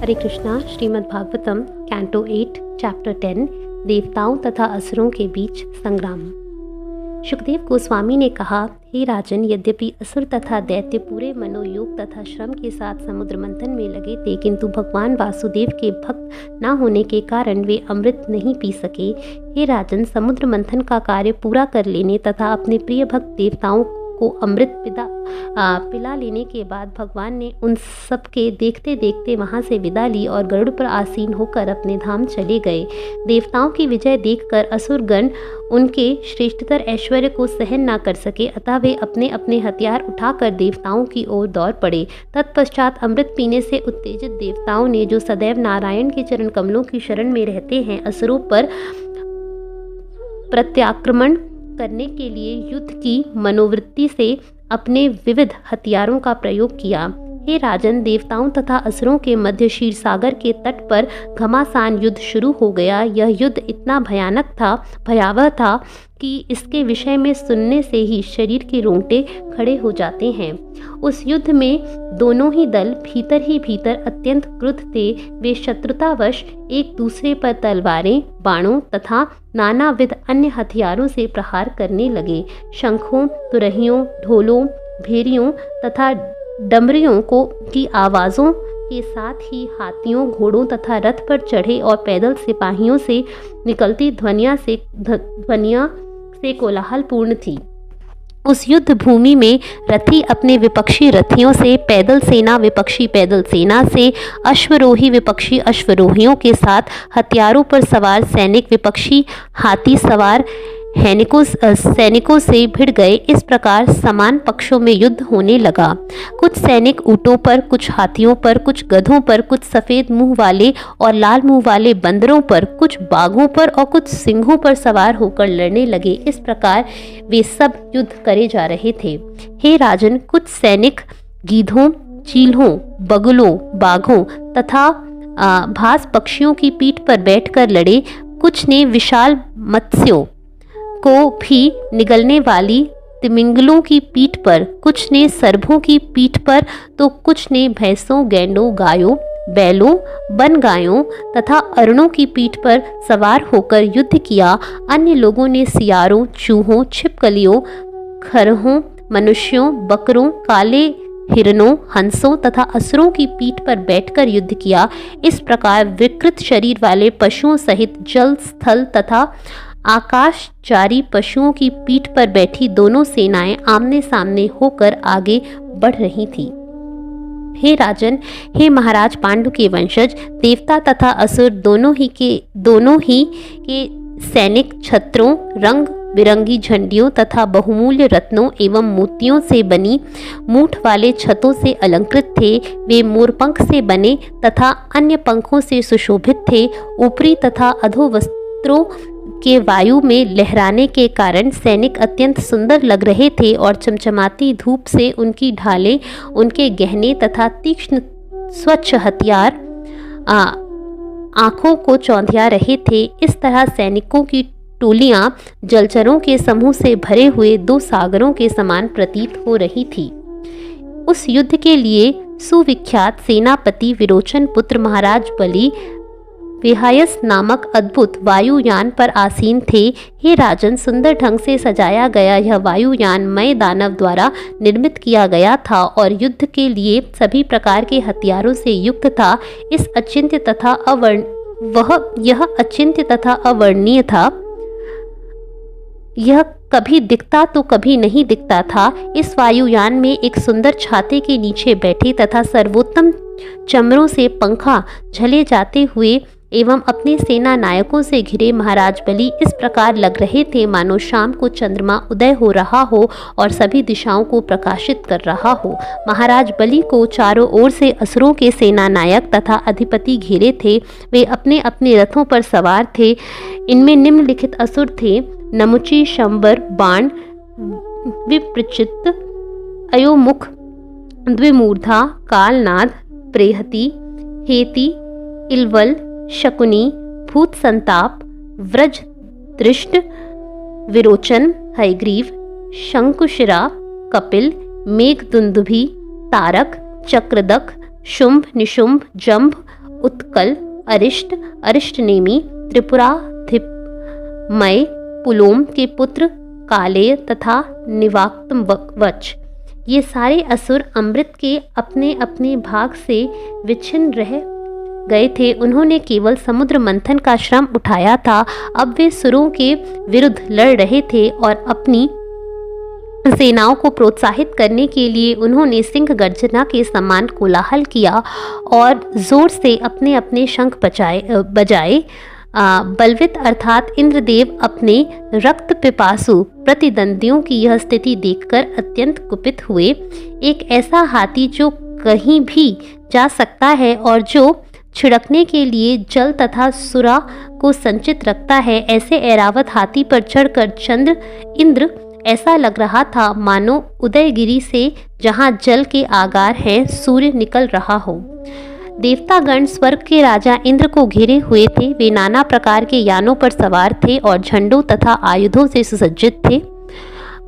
हरे Krishna. Shrimad Bhagavatam canto 8 chapter 10 देवताओं तथा असुरों के बीच संग्राम। सुखदेव गोस्वामी ने कहा, हे राजन, यद्यपि असुर तथा दैत्य पूरे मनोयोग तथा श्रम के साथ समुद्र मंथन में लगे थे, किंतु भगवान वासुदेव के भक्त न होने के कारण वे अमृत नहीं पी सके। हे राजन, समुद्र मंथन का कार्य पूरा कर लेने तथा अपने प्रिय भक्त देवताओं को अमृत पिला लेने के बाद भगवान ने उन सब के देखते देखते वहां से विदा ली और गरुड़ पर आसीन होकर अपने धाम चले गए। देवताओं की विजय देखकर असुरगण उनके श्रेष्ठतर ऐश्वर्य को सहन न कर सके, अतः वे अपने अपने हथियार उठाकर देवताओं की ओर दौड़ पड़े। तत्पश्चात अमृत पीने से उत्तेजित देवताओं ने, जो सदैव नारायण के चरण कमलों की शरण में रहते हैं, असुरों पर प्रत्याक्रमण करने के लिए युद्ध की मनोवृत्ति से अपने विविध हथियारों का प्रयोग किया। हे राजन, देवताओं तथा असुरों के मध्य क्षीर सागर के तट पर घमासान युद्ध शुरू हो गया। यह युद्ध इतना भयावह था कि इसके विषय में सुनने से ही शरीर के रोंगटे खड़े हो जाते हैं। उस युद्ध में दोनों ही दल भीतर ही भीतर अत्यंत क्रुद्ध थे। वे शत्रुतावश एक दूसरे पर तलवारें, बाणों तथा नानाविध अन्य हथियारों से प्रहार करने लगे। शंखों, तुरहियों, ढोलों, भेरियों तथा डमरियों की आवाज़ों के साथ ही हाथियों, घोड़ों तथा रथ पर चढ़े और पैदल सिपाहियों से निकलती ध्वनियाँ से कोलाहलपूर्ण थी। उस युद्ध भूमि में रथी अपने विपक्षी रथियों से, पैदल सेना विपक्षी पैदल सेना से, अश्वरोही विपक्षी अश्वरोहियों के साथ, हथियारों पर सवार सैनिक विपक्षी हाथी सवार सैनिकों से भिड़ गए। इस प्रकार समान पक्षों में युद्ध होने लगा। कुछ सैनिक ऊंटों पर, कुछ हाथियों पर, कुछ गधों पर, कुछ सफ़ेद मुंह वाले और लाल मुंह वाले बंदरों पर, कुछ बाघों पर और कुछ सिंहों पर सवार होकर लड़ने लगे। इस प्रकार वे सब युद्ध करे जा रहे थे। हे राजन, कुछ सैनिक गीधों, चील्हों, बगुलों, बाघों तथा भास पक्षियों की पीठ पर बैठकर लड़े। कुछ ने विशाल मत्स्यों को भी निगलने वाली तिमिंगलों की पीठ पर, कुछ ने सर्पों की पीठ पर, तो कुछ ने भैंसों, गैंडों, गायों, बैलों, वन गायों तथा अरणों की पीठ पर सवार होकर युद्ध किया। अन्य लोगों ने सियारों, चूहों, छिपकलियों, खरहों, मनुष्यों, बकरों, काले हिरणों, हंसों तथा असुरों की पीठ पर बैठकर युद्ध किया। इस प्रकार विकृत शरीर वाले पशुओं सहित जल, स्थल तथा आकाशचारी पशुओं की पीठ पर बैठी दोनों सेनाएं आमने सामने होकर आगे बढ़ रही थी। हे राजन, हे महाराज पांडु के वंशज, देवता तथा असुर दोनों ही के सैनिक छत्रों, रंग बिरंगी झंडियों तथा बहुमूल्य रत्नों एवं मोतियों से बनी मूठ वाले छतों से अलंकृत थे। वे मोरपंख से बने तथा अन्य पंखों से सुशोभित थे। ऊपरी तथा अधो वस्त्रों के वायु में लहराने के कारण सैनिक अत्यंत सुंदर लग रहे थे और चमचमाती धूप से उनकी ढालें, उनके गहने तथा तीक्ष्ण स्वच्छ हथियार आंखों को चौंधिया रहे थे। इस तरह सैनिकों की टोलियां जलचरों के समूह से भरे हुए दो सागरों के समान प्रतीत हो रही थी। उस युद्ध के लिए सुविख्यात सेनापति विरोचन पुत्र महाराज बलि विहायस नामक अद्भुत वायुयान पर आसीन थे। हे राजन, सुंदर ढंग से सजाया गया यह वायुयान मय दानव द्वारा निर्मित किया गया था और युद्ध के लिए सभी प्रकार के हथियारों से युक्त था। यह अचिंत्य तथा अवर्णनीय था। यह कभी दिखता तो कभी नहीं दिखता था। इस वायुयान में एक सुंदर छाते के नीचे बैठे तथा सर्वोत्तम चमरों से पंखा झले जाते हुए एवं अपने सेना नायकों से घिरे महाराज बलि इस प्रकार लग रहे थे मानो शाम को चंद्रमा उदय हो रहा हो और सभी दिशाओं को प्रकाशित कर रहा हो। महाराज बलि को चारों ओर से असुरों के सेना नायक तथा अधिपति घेरे थे। वे अपने अपने रथों पर सवार थे। इनमें निम्नलिखित असुर थे: नमुचि, शंबर, बाण, विप्रचित, अयोमुख, द्विमूर्धा, कालनाद, प्रेहति, हेति, इलवल, शकुनी, भूत संताप, व्रज दृष्ट, विरोचन, हयग्रीव, शंकुशिरा, कपिल, मेघदुंदुभि, तारक, चक्रदक, शुंभ, निशुंभ, जंभ उत्कल, अरिष्ट, अरिष्टनेमी, त्रिपुराधिपमय, पुलोम के पुत्र कालेय तथा निवाक्तवच। ये सारे असुर अमृत के अपने अपने भाग से विच्छिन्न रह गए थे। उन्होंने केवल समुद्र मंथन का श्रम उठाया था। अब वे सुरों के विरुद्ध लड़ रहे थे और अपनी सेनाओं को प्रोत्साहित करने के लिए उन्होंने सिंह गर्जना के समान कोलाहल किया और जोर से अपने अपने शंख बजाए। बलवित अर्थात इंद्रदेव अपने रक्त पिपासु प्रतिद्वंदियों की यह स्थिति देखकर अत्यंत कुपित हुए। एक ऐसा हाथी जो कहीं भी जा सकता है और जो छिड़कने के लिए जल तथा सुरा को संचित रखता है, ऐसे ऐरावत हाथी पर चढ़कर इंद्र ऐसा लग रहा था मानो उदयगिरी से, जहाँ जल के आगार हैं, सूर्य निकल रहा हो। देवतागण स्वर्ग के राजा इंद्र को घेरे हुए थे। वे नाना प्रकार के यानों पर सवार थे और झंडों तथा आयुधों से सुसज्जित थे।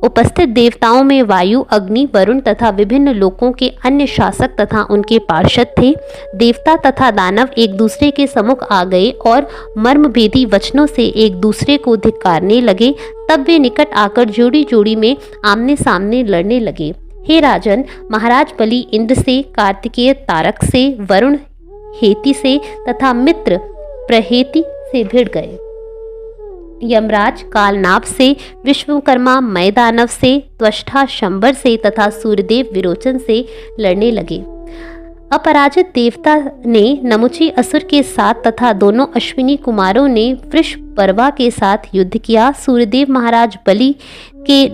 उपस्थित देवताओं में वायु, अग्नि, वरुण तथा विभिन्न लोकों के अन्य शासक तथा उनके पार्षद थे। देवता तथा दानव एक दूसरे के सम्मुख आ गए और मर्मभेदी वचनों से एक दूसरे को धिक्कारने लगे। तब वे निकट आकर जोड़ी जोड़ी में आमने सामने लड़ने लगे। हे राजन, महाराज बलि इंद्र से, कार्तिकेय तारक से, वरुण हेति से तथा मित्र प्रहेति से भिड़ गए। यमराज कालनाभ से, विश्वकर्मा मयदानव से, त्वष्टा शंबर से तथा सूर्यदेव विरोचन से लड़ने लगे। अपराजित देवता ने नमुची असुर के साथ तथा दोनों अश्विनी कुमारों ने वृषपर्वा के साथ युद्ध किया। सूर्यदेव महाराज बलि के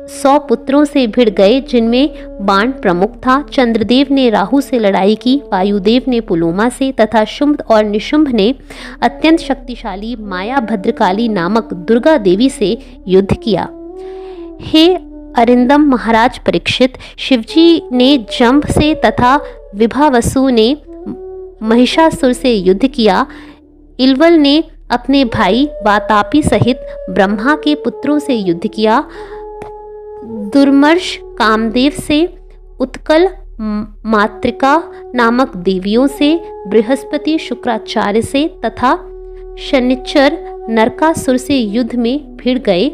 100 पुत्रों से भिड़ गए, जिनमें बाण प्रमुख था। चंद्रदेव ने राहु से लड़ाई की, वायुदेव ने पुलोमा से तथा शुंभ और निशुंभ ने अत्यंत शक्तिशाली माया भद्रकाली नामक दुर्गा देवी से युद्ध किया। हे अरिंदम महाराज परीक्षित, शिवजी ने जंभ से तथा विभावसु ने महिषासुर से युद्ध किया। इलवल ने अपने भाई वातापी सहित ब्रह्मा के पुत्रों से युद्ध किया। दुर्मर्श कामदेव से, उत्कल मातृका नामक देवियों से, बृहस्पति शुक्राचार्य से तथा शनिचर नरकासुर से युद्ध में भिड़ गए।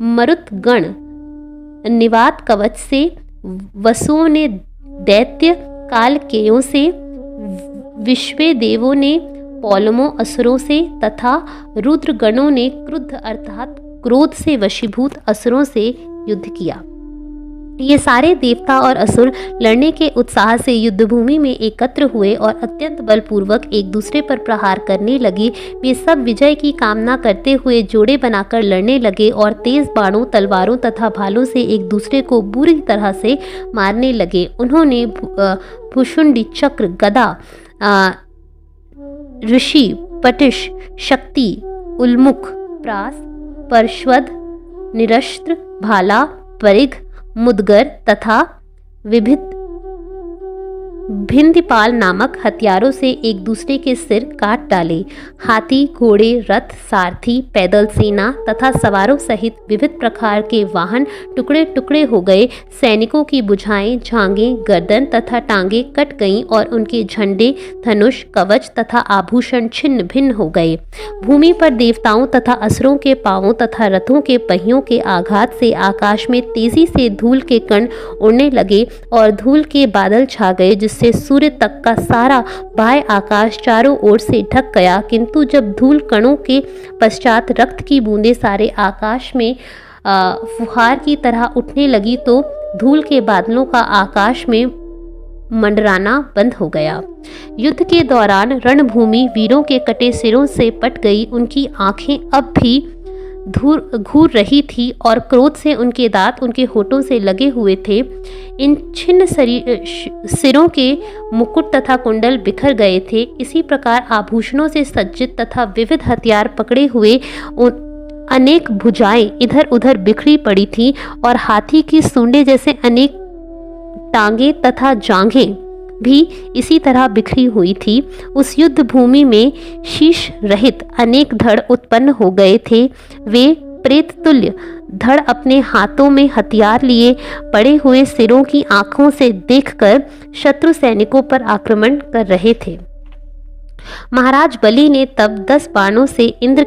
मरुतगण निवात कवच से, वसुओं ने दैत्य कालकेयों से, विश्वे देवों ने पौलमों असुरों से तथा रुद्रगणों ने क्रुद्ध अर्थात क्रोध से वशीभूत असुरों से युद्ध किया। ये सारे देवता और असुर लड़ने के उत्साह से युद्धभूमि में एकत्र हुए और अत्यंत बलपूर्वक एक दूसरे पर प्रहार करने लगे। वे सब विजय की कामना करते हुए जोड़े बनाकर लड़ने लगे और तेज बाणों, तलवारों तथा भालों से एक दूसरे को बुरी तरह से मारने लगे। उन्होंने भुशुंडी, चक्र, गदा, ऋषि, पटिश, शक्ति, उल्मुख, प्रास, परश्वद, निरस्त्र, भाला, परिघ, मुदगर तथा भिंदीपाल नामक हथियारों से एक दूसरे के सिर काट डाले। हाथी, घोड़े, रथ, सारथी, पैदल सेना तथा सवारों सहित विविध प्रकार के वाहन टुकड़े टुकड़े हो गए। सैनिकों की भुजाएं, झांगे, गर्दन तथा टांगे कट गईं और उनके झंडे, धनुष, कवच तथा आभूषण छिन्न भिन्न हो गए। भूमि पर देवताओं तथा असुरों के पांवों तथा रथों के पहियों के आघात से आकाश में तेजी से धूल के कण उड़ने लगे और धूल के बादल छा गए, जिससे सूर्य तक का सारा बाह्य आकाश चारों ओर से ढक गया। किंतु जब धूल कणों के पश्चात रक्त की बूंदें सारे आकाश में फुहार की तरह उठने लगी तो धूल के बादलों का आकाश में मंडराना बंद हो गया। युद्ध के दौरान रणभूमि वीरों के कटे सिरों से पट गई। उनकी आंखें अब भी घूर रही थी और क्रोध से उनके दांत उनके होठों से लगे हुए थे। इन छिन्न सिरों के मुकुट तथा कुंडल बिखर गए थे। इसी प्रकार आभूषणों से सज्जित तथा विविध हथियार पकड़े हुए अनेक भुजाएं इधर उधर बिखरी पड़ी थी और हाथी की सूंडें जैसे अनेक टांगे तथा जांघें भी इसी तरह बिखरी हुई थी। उस युद्ध भूमि में शीश रहित अनेक धड़ उत्पन्न हो गए थे। वे प्रेत तुल्य धड़ अपने हाथों में हथियार लिए पड़े हुए सिरों की आंखों से देखकर शत्रु सैनिकों पर आक्रमण कर रहे थे। महाराज बलि ने तब 10 बाणों से इंद्र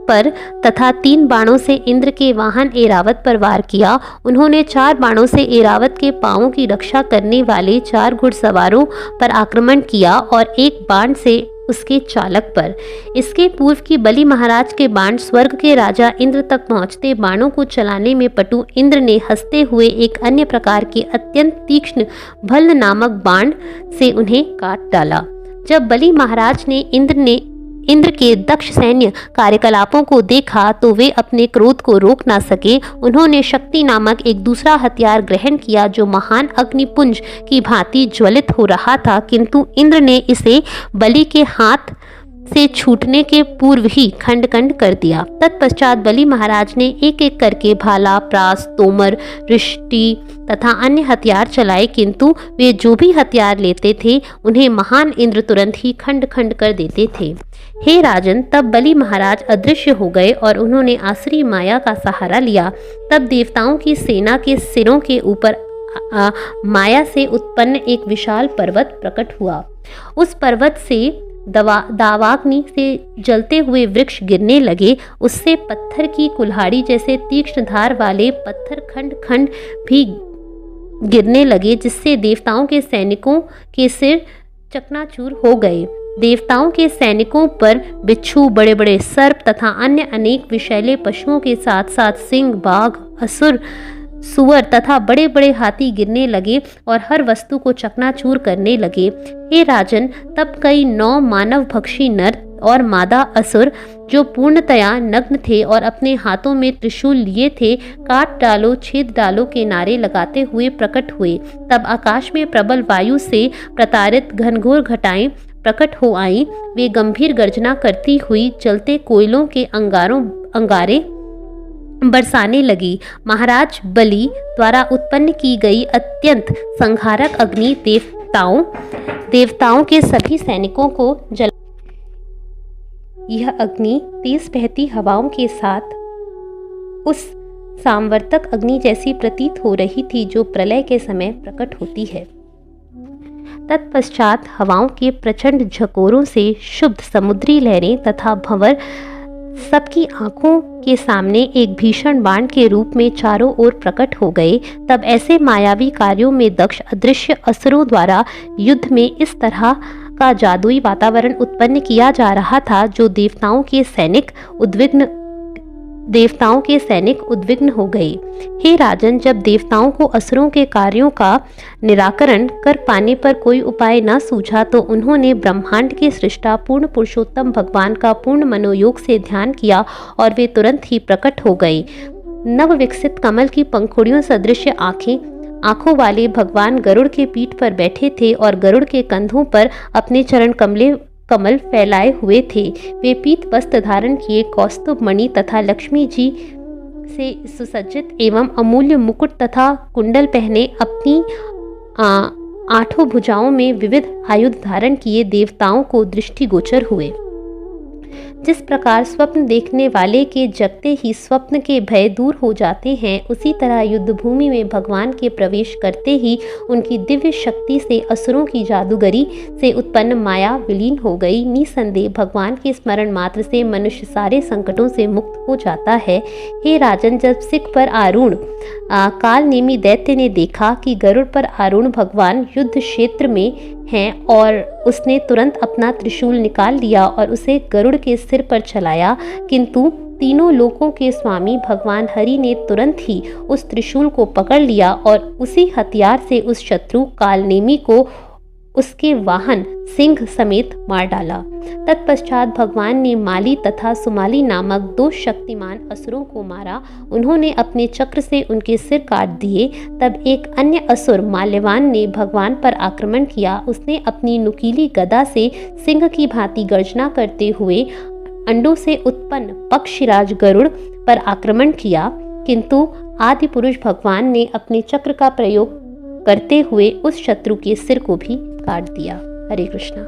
पर तथा 3 बाणों से इंद्र के वाहन ऐरावत पर वार किया। उन्होंने 4 बाणों से ऐरावत के पांवों की रक्षा करने वाले 4 घुड़सवारों पर आक्रमण किया और 1 बाण से उसके चालक पर। इसके पूर्व की बलि महाराज के बाण स्वर्ग के राजा इंद्र तक पहुंचते। बाणों को चलाने में पटु इंद्र ने हंसते हुए एक अन्य प्रकार के अत्यंत तीक्ष्ण भल्ल नामक बाण से उन्हें काट डाला। जब बलि महाराज ने इंद्र के दक्ष सैन्य कार्यकलापों को देखा तो वे अपने क्रोध को रोक ना सके। उन्होंने शक्ति नामक एक दूसरा हथियार ग्रहण किया जो महान अग्निपुंज की भांति ज्वलित हो रहा था, किंतु इंद्र ने इसे बलि के हाथ से छूटने के पूर्व ही खंड खंड कर दिया। तत्पश्चात बलि महाराज ने एक एक करके भाला, प्रास, तोमर, रिष्टि तथा अन्य हथियार चलाए, किंतु वे जो भी हथियार लेते थे उन्हें महान इंद्र तुरंत ही खंड खंड कर देते थे। हे राजन, तब बलि महाराज अदृश्य हो गए और उन्होंने आसुरी माया का सहारा लिया। तब देवताओं की सेना के सिरों के ऊपर माया से उत्पन्न एक विशाल पर्वत प्रकट हुआ। उस पर्वत से दावाग्नि से जलते हुए वृक्ष गिरने लगे। उससे पत्थर की कुल्हाड़ी जैसे तीक्ष्ण धार वाले पत्थर खंड खंड भी गिरने लगे, जिससे देवताओं के सैनिकों के सिर चकनाचूर हो गए। देवताओं के सैनिकों पर बिच्छू, बड़े बड़े सर्प तथा अन्य अनेक विषैले पशुओं के साथ साथ सिंह, बाघ, असुर, सुअर तथा बड़े बड़े हाथी गिरने लगे और हर वस्तु को चकनाचूर करने लगे। हे राजन, तब कई 9 मानव भक्षी नर और मादा असुर जो पूर्णतया नग्न थे और अपने हाथों में त्रिशूल लिए थे, काट डालो, छेद डालो के नारे लगाते हुए प्रकट हुए। तब आकाश में प्रबल वायु से प्रताड़ित घनघोर घटाएं प्रकट हो आईं। वे गंभीर गर्जना करती हुई जलते कोयलों के अंगारे बरसाने लगी। महाराज बलि द्वारा उत्पन्न की गई अत्यंत संहारक अग्नि देवताओं के सभी सैनिकों को जला। यह अग्नि तेज बहती हवाओं के साथ उस सामवर्तक अग्नि जैसी प्रतीत हो रही थी जो प्रलय के समय प्रकट होती है। तत्पश्चात हवाओं के प्रचंड झकोरों से शुद्ध समुद्री लहरें तथा भंवर सबकी आंखों के सामने एक भीषण बाण के रूप में चारों ओर प्रकट हो गए। तब ऐसे मायावी कार्यों में दक्ष अदृश्य असुरों द्वारा युद्ध में इस तरह का जादुई वातावरण उत्पन्न किया जा रहा था जो देवताओं के सैनिक उद्विग्न हो गए। हे राजन, जब देवताओं को असुरों के कार्यों का निराकरण कर पाने पर कोई उपाय न सूझा तो उन्होंने ब्रह्मांड के सृष्टा पूर्ण पुरुषोत्तम भगवान का पूर्ण मनोयोग से ध्यान किया और वे तुरंत ही प्रकट हो गए। नव विकसित कमल की पंखुड़ियों सदृश आंखों वाले भगवान गरुड़ के पीठ पर बैठे थे और गरुड़ के कंधों पर अपने चरण कमल फैलाए हुए थे। वे पीत वस्त्र धारण किए कौस्तुभ मणि तथा लक्ष्मी जी से सुसज्जित एवं अमूल्य मुकुट तथा कुंडल पहने अपनी 8 भुजाओं में विविध आयुध धारण किए देवताओं को दृष्टिगोचर हुए। जिस प्रकार स्वप्न देखने वाले के जगते ही स्वप्न के भय दूर हो जाते हैं, उसी तरह युद्ध भूमि में भगवान के प्रवेश करते ही उनकी दिव्य शक्ति से असुरों की जादूगरी से उत्पन्न माया विलीन हो गई। निसंदेह भगवान के स्मरण मात्र से मनुष्य सारे संकटों से मुक्त हो जाता है। हे राजन, जब सिख पर आरूढ़ कालनेमी दैत्य ने देखा कि गरुड़ पर आरूढ़ भगवान युद्ध क्षेत्र में हैं और उसने तुरंत अपना त्रिशूल निकाल लिया और उसे गरुड़ के सिर पर चलाया, किंतु तीनों लोकों के स्वामी भगवान हरि ने तुरंत ही उस त्रिशूल को पकड़ लिया और उसी हथियार से उस शत्रु कालनेमी को उसके वाहन सिंह समेत मार डाला। तत्पश्चात भगवान ने माली तथा सुमाली नामक 2 शक्तिमान असुरों को मारा। उन्होंने अपने चक्र से उनके सिर काट दिए। तब एक अन्य असुर माल्यवान ने भगवान पर आक्रमण किया। उसने अपनी नुकीली गदा से सिंह की भांति गर्जना करते हुए अंडों से उत्पन्न पक्षीराज गरुड़ पर आक्रमण किया, किंतु आदि पुरुष भगवान ने अपने चक्र का प्रयोग करते हुए उस शत्रु के सिर को भी काट दिया। हरे कृष्णा।